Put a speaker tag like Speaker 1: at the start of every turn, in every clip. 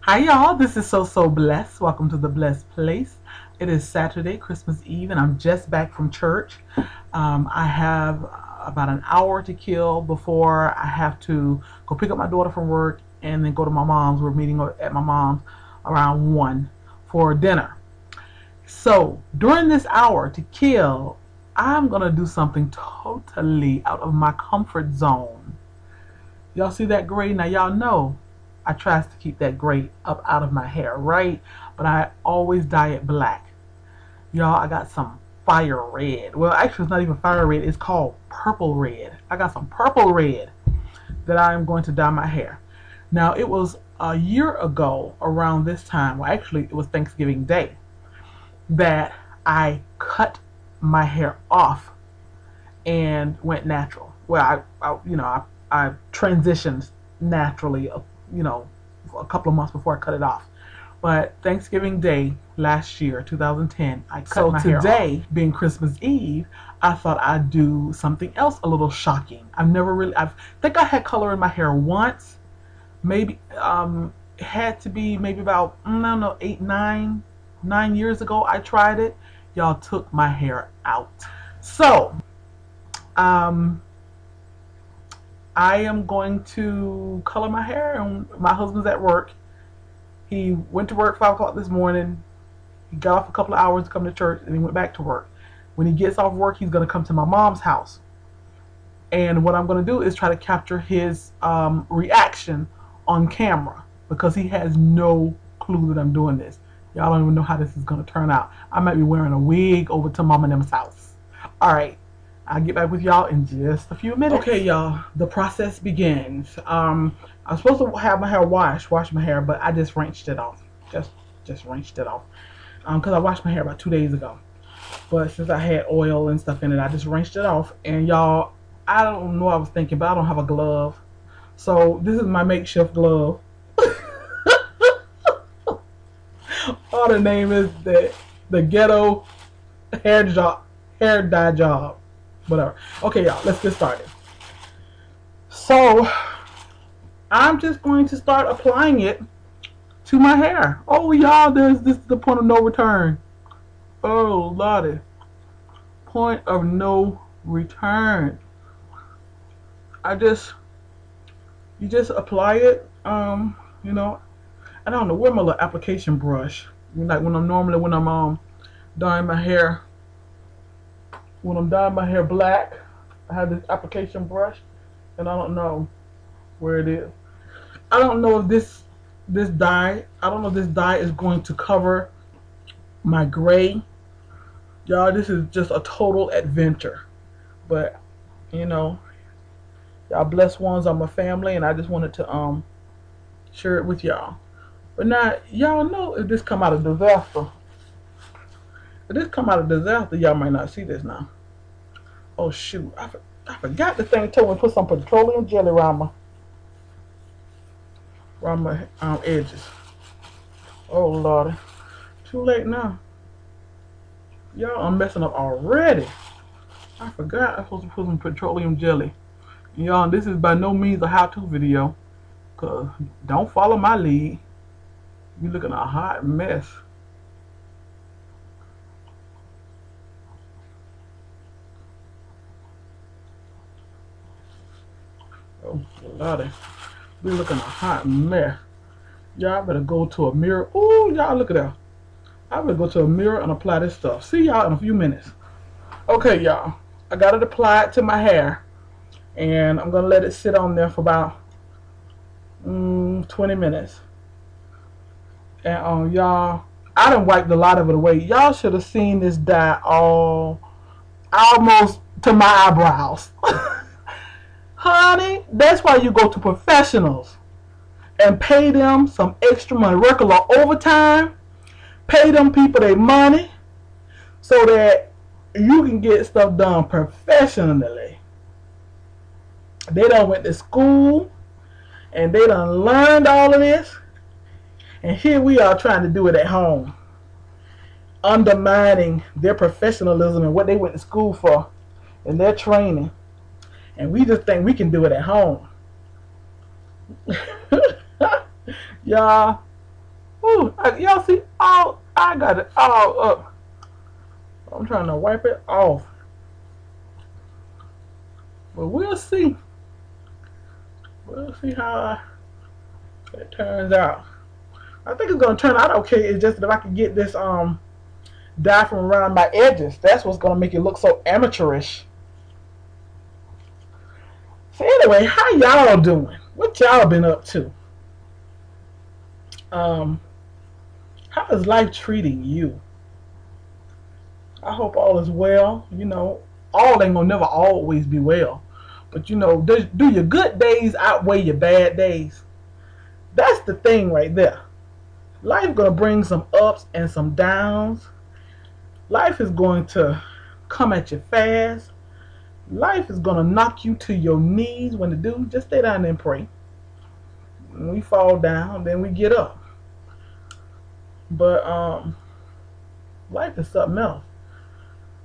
Speaker 1: Hi y'all, this is So Blessed. Welcome to the Blessed Place. It is Saturday, Christmas Eve, and I'm just back from church. I have about an hour to kill before I have to go pick up my daughter from work and then go to my mom's. We're meeting at my mom's around 1 for dinner. So during this hour to kill, I'm going to do something totally out of my comfort zone. Y'all see that gray? Now y'all know I tries to keep that gray up out of my hair, right? But I always dye it black. Y'all, I got some fire red. Well, actually, it's not even fire red. It's called purple red. I got some purple red that I am going to dye my hair. Now, it was a year ago around this time, well, actually, it was Thanksgiving Day, that I cut my hair off and went natural. Well, I transitioned naturally, a couple of months before I cut it off. But Thanksgiving Day last year, 2010, I cut my hair off. So today, being Christmas Eve, I thought I'd do something else a little shocking. I think I had color in my hair once. Maybe, it had to be maybe about, I don't know, 9 years ago I tried it. Y'all took my hair out. So, I am going to color my hair, and my husband's at work. He went to work 5 o'clock this morning. He got off a couple of hours to come to church, and he went back to work. When he gets off work, he's going to come to my mom's house. And what I'm going to do is try to capture his reaction on camera, because he has no clue that I'm doing this. Y'all don't even know how this is going to turn out. I might be wearing a wig over to Mom and them's house. All right. I'll get back with y'all in just a few minutes. Okay, y'all, the process begins. I was supposed to have my hair wash my hair, but I just rinsed it off. Just rinsed it off. Because I washed my hair about 2 days ago. But since I had oil and stuff in it, I just rinsed it off. And y'all, I don't know what I was thinking, but I don't have a glove. So this is my makeshift glove. Oh, the name is the ghetto hair dye job. Whatever. Okay, y'all, let's get started. So, I'm just going to start applying it to my hair. Oh, y'all, this is the point of no return. Oh, Lordy. Point of no return. You just apply it, I don't know, where my little application brush. Like when I'm dyeing my hair. When I'm dyeing my hair black, I have this application brush, and I don't know where it is. I don't know if this dye is going to cover my gray. Y'all, this is just a total adventure. But, y'all blessed ones are my family, and I just wanted to share it with y'all. But now, y'all know if this come out of disaster. If this come out of disaster, y'all might not see this now. Oh shoot, I forgot the thing told me to put some petroleum jelly around my edges. Oh Lordy. Too late now. Y'all, I'm messing up already. I forgot I'm supposed to put some petroleum jelly. Y'all, this is by no means a how-to video. Cause don't follow my lead. You're looking a hot mess. Oh, Lordy. We looking a hot mess. Y'all better go to a mirror. Oh, y'all look at that. I better go to a mirror and apply this stuff. See y'all in a few minutes. Okay, y'all. I got it applied to my hair. And I'm going to let it sit on there for about 20 minutes. And y'all, I done wiped a lot of it away. Y'all should have seen this dye almost to my eyebrows. Honey, that's why you go to professionals and pay them some extra money, work a lot overtime, pay them people their money so that you can get stuff done professionally. They done went to school and they done learned all of this, and here we are trying to do it at home, undermining their professionalism and what they went to school for and their training. And we just think we can do it at home. Y'all, Ooh, y'all see? All I got it all up. I'm trying to wipe it off, but we'll see. We'll see how it turns out. I think it's gonna turn out okay. It's just if I can get this dye from around my edges, that's what's gonna make it look so amateurish. So anyway, how y'all doing? What y'all been up to? Um, how is life treating you? I hope all is well. All ain't gonna never always be well, but do your good days outweigh your bad days? That's the thing right there. Life gonna bring some ups and some downs. Life is going to come at you fast. Life is gonna knock you to your knees. When to do, just stay down there and pray. When we fall down, then we get up. But life is something else.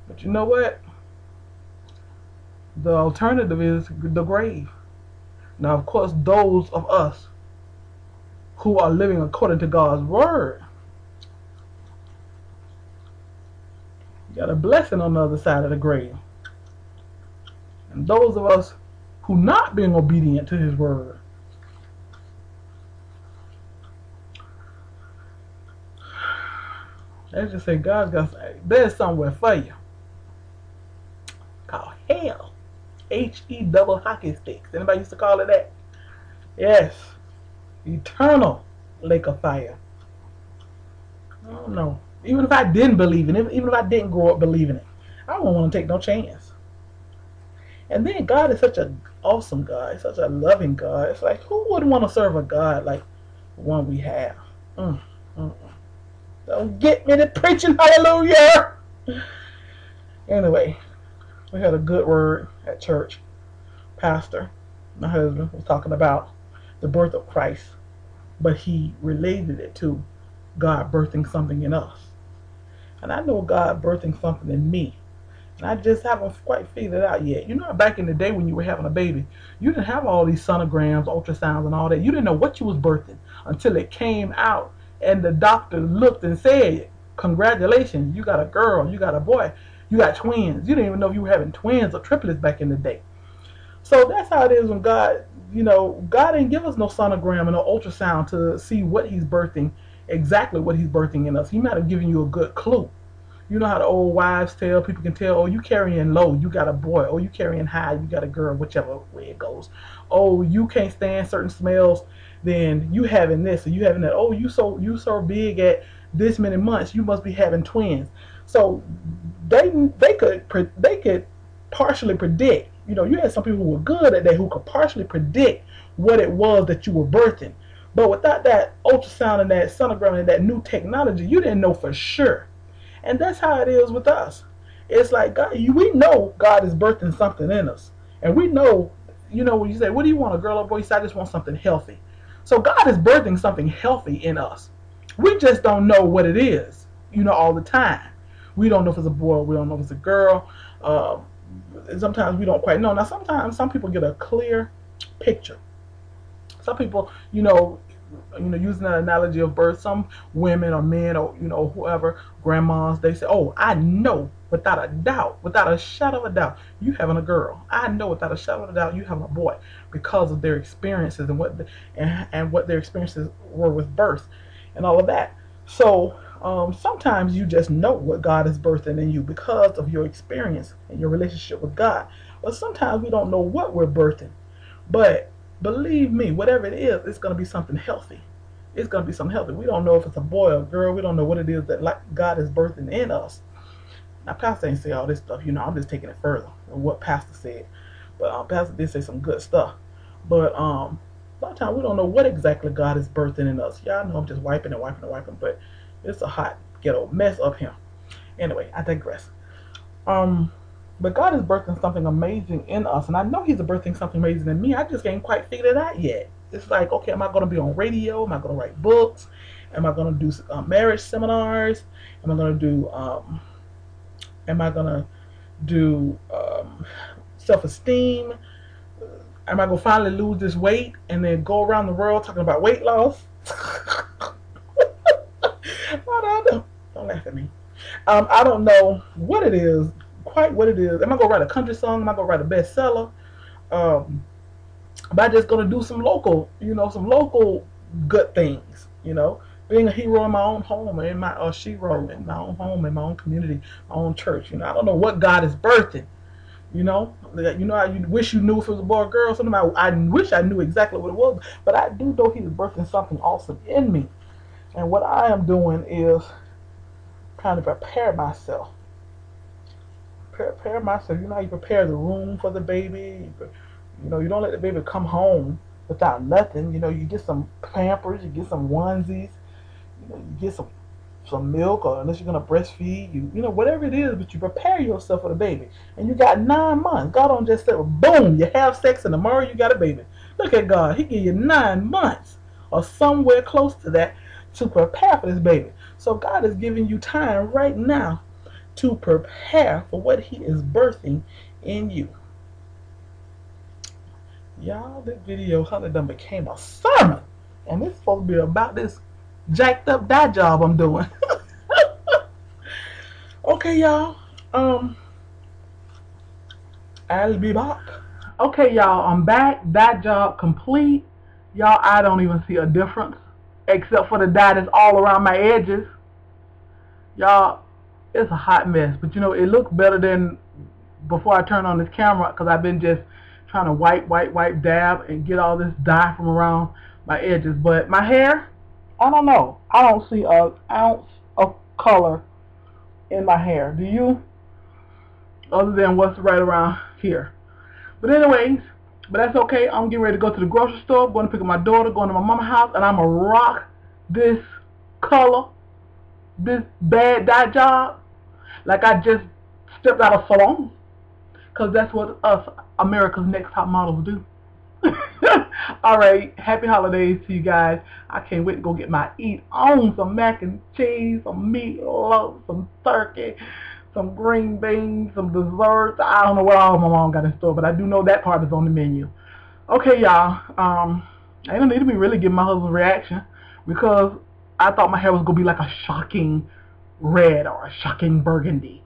Speaker 1: But you know what? The alternative is the grave. Now, of course, those of us who are living according to God's word, you got a blessing on the other side of the grave. And those of us who not being obedient to his word, let's just say there's somewhere for you called hell. H-E double hockey sticks. Anybody used to call it that? Yes. Eternal lake of fire. I don't know. Even if I didn't believe in it, even if I didn't grow up believing it, I don't want to take no chance. And then God is such an awesome God, such a loving God. It's like, who wouldn't want to serve a God like the one we have? Don't get me to preaching hallelujah. Anyway, we had a good word at church. Pastor, my husband, was talking about the birth of Christ, but he related it to God birthing something in us. And I know God birthing something in me. And I just haven't quite figured it out yet. Back in the day when you were having a baby, you didn't have all these sonograms, ultrasounds, and all that. You didn't know what you was birthing until it came out and the doctor looked and said, congratulations, you got a girl, you got a boy, you got twins. You didn't even know if you were having twins or triplets back in the day. So that's how it is when God didn't give us no sonogram and no ultrasound to see what he's birthing, exactly what he's birthing in us. He might have given you a good clue. You know how the old wives tell, people can tell, oh, you carrying low, you got a boy. Oh, you carrying high, you got a girl, whichever way it goes. Oh, you can't stand certain smells, then you having this or you having that. Oh, you so big at this many months, you must be having twins. So they could partially predict. You had some people who were good at that, who could partially predict what it was that you were birthing. But without that ultrasound and that sonogram and that new technology, you didn't know for sure. And that's how it is with us. It's like we know God is birthing something in us. And we know, when you say, what do you want, a girl or boy? You say, I just want something healthy. So God is birthing something healthy in us. We just don't know what it is, all the time. We don't know if it's a boy, we don't know if it's a girl. Sometimes we don't quite know. Now, sometimes some people get a clear picture. Some people, using that analogy of birth, some women or men or, whoever, grandmas, they say, oh, I know without a doubt, without a shadow of a doubt, you having a girl. I know without a shadow of a doubt you having a boy because of their experiences and what their experiences were with birth and all of that. So sometimes you just know what God is birthing in you because of your experience and your relationship with God. But sometimes we don't know what we're birthing. But believe me, whatever it is, it's going to be something healthy. It's going to be something healthy. We don't know if it's a boy or a girl. We don't know what it is that God is birthing in us. Now, Pastor ain't say all this stuff. I'm just taking it further than what Pastor said. But Pastor did say some good stuff. But a lot of times we don't know what exactly God is birthing in us. Y'all know I'm just wiping, but it's a hot ghetto mess up here. Anyway, I digress. But God is birthing something amazing in us. And I know he's birthing something amazing in me. I just ain't quite figured it out yet. It's like, okay, am I going to be on radio? Am I going to write books? Am I going to do marriage seminars? Am I going to do self-esteem? Am I going to finally lose this weight and then go around the world talking about weight loss? laugh at me. I don't know what it is, quite what it is. Am I gonna write a country song? Am I gonna write a bestseller? Um, but I'm just gonna do some local, some local good things. Being a hero in my own home, in my shero in my own home, in my own community, my own church. I don't know what God is birthing. How you wish you knew if it was a boy or girl. Sometimes I wish I knew exactly what it was, but I do know He's birthing something awesome in me. And what I am doing is trying to prepare myself. Prepare myself. How you prepare the room for the baby. You don't let the baby come home without nothing. You get some Pampers, you get some onesies, you get some milk, or unless you're gonna breastfeed, whatever it is, but you prepare yourself for the baby. And you got 9 months. God don't just say, well, boom, you have sex and tomorrow you got a baby. Look at God. He give you 9 months or somewhere close to that to prepare for this baby. So God is giving you time right now to prepare for what He is birthing in you. Y'all, this video done became a sermon. And it's supposed to be about this jacked up dye job I'm doing. Okay, y'all. I'll be back. Okay, y'all, I'm back. Dye job complete. Y'all, I don't even see a difference except for the dye that's all around my edges. Y'all, it's a hot mess, but it looks better than before I turned on this camera, because I've been just trying to wipe, dab, and get all this dye from around my edges. But my hair, I don't know. I don't see an ounce of color in my hair. Do you? Other than what's right around here. But anyways, that's okay. I'm getting ready to go to the grocery store, going to pick up my daughter, going to my mama's house, and I'm going to rock this color, this bad dye job, like I just stepped out of salon. Because that's what us, America's Next Top Models, do. Alright, happy holidays to you guys. I can't wait to go get my eat on. Some mac and cheese, some meatloaf, some turkey, some green beans, some desserts. I don't know what all my mom got in store, but I do know that part is on the menu. Okay, y'all. I don't need to be really giving my husband's reaction, because I thought my hair was going to be like a shocking red or a shocking burgundy.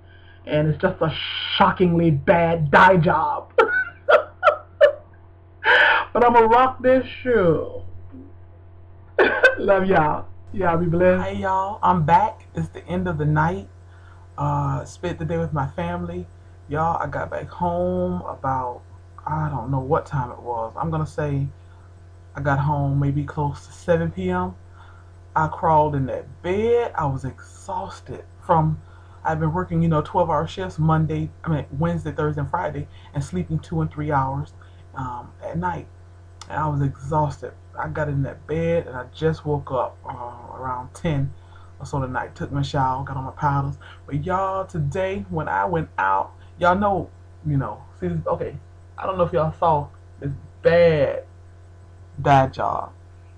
Speaker 1: And it's just a shockingly bad dye job. But I'm going to rock this shoe. Love y'all. Y'all be blessed. Hey, y'all. I'm back. It's the end of the night. Spent the day with my family. Y'all, I got back home about, I don't know what time it was. I'm going to say I got home maybe close to 7 p.m. I crawled in that bed. I was exhausted from... I've been working, 12-hour shifts Wednesday, Thursday, and Friday, and sleeping 2 and 3 hours at night. And I was exhausted. I got in that bed, and I just woke up around 10 or so tonight. Took my shower, got on my powders. But y'all, today, when I went out, y'all know, see this, okay, I don't know if y'all saw this bad dye job.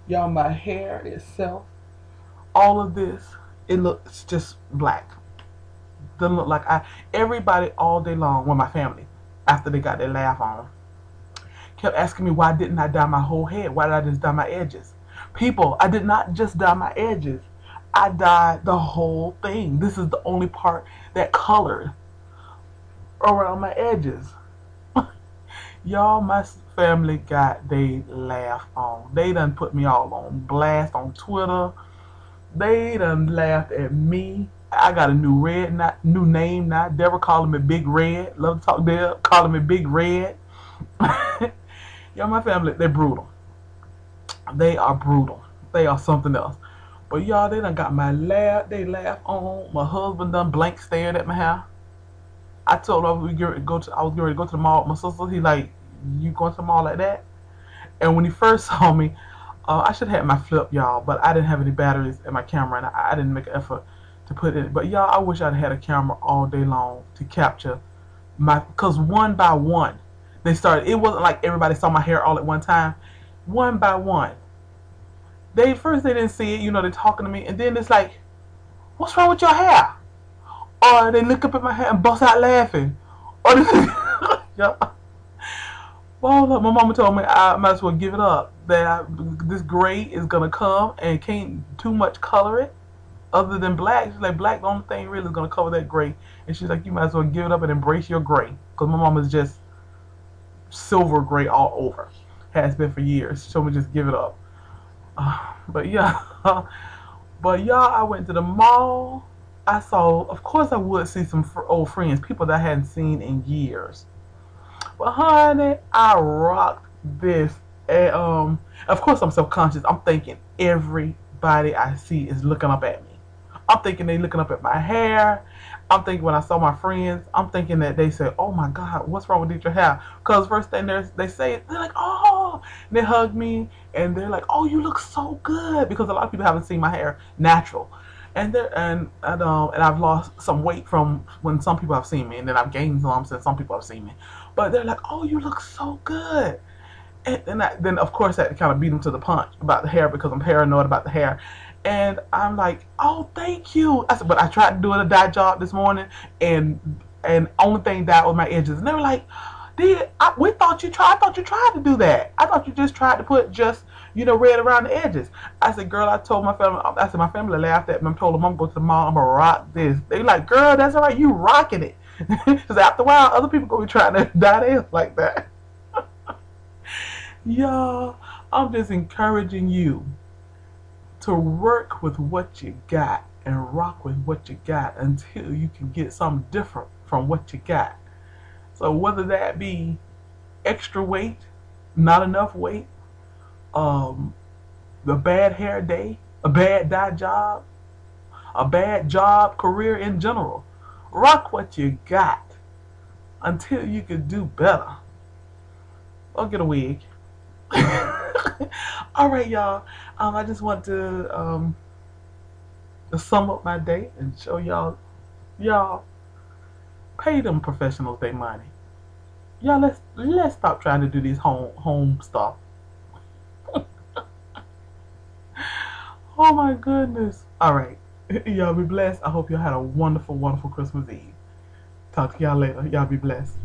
Speaker 1: Y'all, my hair itself, all of this, it looks just black. Doesn't look like everybody all day long, my family, after they got their laugh on, kept asking me why didn't I dye my whole head? Why did I just dye my edges? People, I did not just dye my edges. I dyed the whole thing. This is the only part that colored around my edges. Y'all, my family got they laugh on. They done put me all on blast on Twitter. They done laughed at me. I got a new name now. Deborah calling me Big Red. Love to talk there. Calling me Big Red. Y'all, my family, they're brutal. They are brutal. They are something else. But y'all, they done got my laugh. They laugh on. My husband done blank stared at my hair. I told him I was getting ready to go to the mall with my sister. He like, you going to the mall like that? And when he first saw me, I should have had my flip, y'all, but I didn't have any batteries in my camera, and I didn't make an effort to put it in. But y'all, I wish I'd had a camera all day long to capture because one by one they started. It wasn't like everybody saw my hair all at one time. One by one, first they didn't see it. They're talking to me, and then it's like, what's wrong with your hair? Or they look up at my hair and bust out laughing. Or y'all, well, look, my mama told me I might as well give it up. That this gray is gonna come and can't too much color it. other than black. She's like, black, the only thing really is going to cover that gray. And she's like, you might as well give it up and embrace your gray. Because my mom is just silver gray all over. Has been for years. So we just give it up. But yeah. But y'all, I went to the mall. I saw, of course I would see some old friends, people that I hadn't seen in years. But honey, I rocked this. And of course I'm self-conscious. I'm thinking everybody I see is looking up at me. I'm thinking they looking up at my hair. I'm thinking when I saw my friends, I'm thinking that they said, oh my God, what's wrong with your hair? Because first thing they say, they're like, oh, and they hug me and they're like, oh, you look so good. Because a lot of people haven't seen my hair natural. And I've lost some weight from when some people have seen me, and then I've gained some since some people have seen me. But they're like, oh, you look so good. And then of course I had to kind of beat them to the punch about the hair because I'm paranoid about the hair. And I'm like, oh, thank you. I said, but I tried to do a dye job this morning, and only thing dyed was my edges. And they were like, we thought you tried. I thought you tried to do that. I thought you just tried to put just red around the edges. I said, girl, I told my family. I said my family laughed at me. I told them I'm going to the mall. I'm gonna rock this. They like, girl, that's all right. You rocking it. Because after a while, other people gonna be trying to dye theirs like that. Y'all, I'm just encouraging you to work with what you got and rock with what you got until you can get something different from what you got. So whether that be extra weight, not enough weight, the bad hair day, a bad dye job, a bad job, career in general, rock what you got until you can do better. Or get a wig. All right, y'all. I just want to sum up my day and show y'all pay them professionals their money. Y'all, let's stop trying to do these home stuff. Oh my goodness. All right, y'all be blessed. I hope y'all had a wonderful, wonderful Christmas Eve. Talk to y'all later. Y'all be blessed.